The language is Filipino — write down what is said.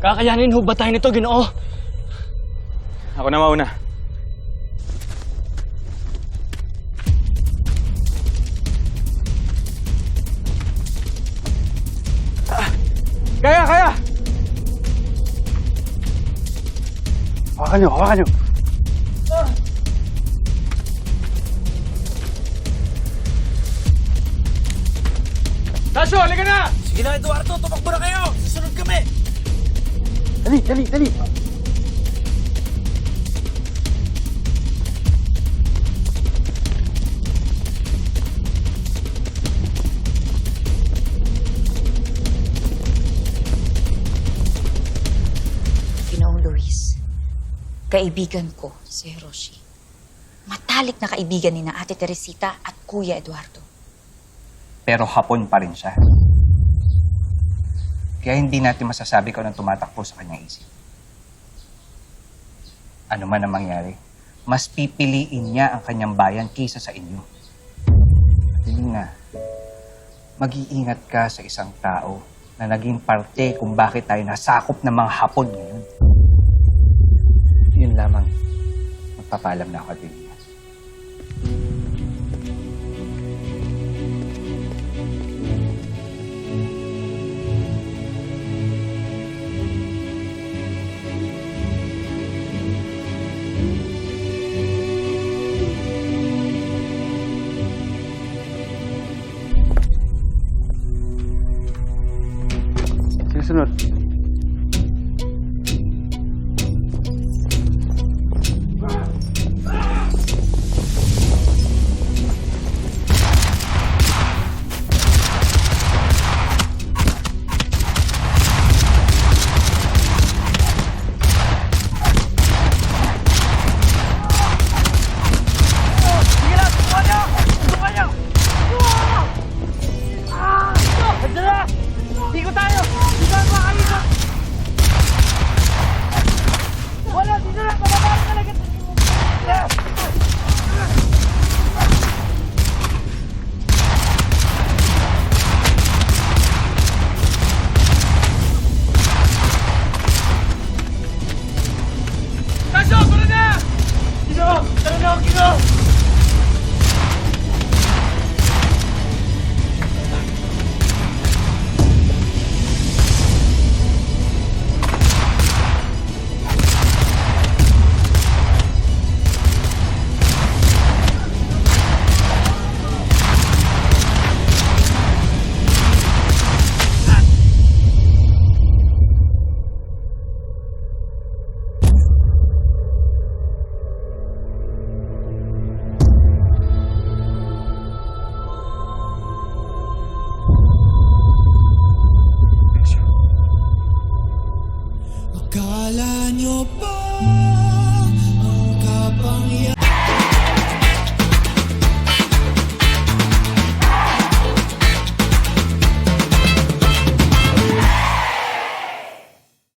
Kakayanin ho ba tayo nito, Ginoo? Ako na mauna. Kaya! Hawakan nyo! Tasyo, halika na! Sige na, Eduardo, tumakbo na kayo! Susunod kami! Dali! Ginoong Luis, kaibigan ko si Hiroshi. Matalik na kaibigan ni na Ate Teresita at Kuya Eduardo. Pero hapon pa rin siya. Kaya hindi natin masasabi kung anong tumatakbo sa kanyang isip. Ano man ang mangyari, mas pipiliin niya ang kanyang bayan kaysa sa inyo. At yun nga, mag-iingat ka sa isang tao na naging parte kung bakit tayo nasakop ng mga Hapon ngayon. Yun lamang, magpapalam na ako, Adelia. Sunod. Akala nyo ba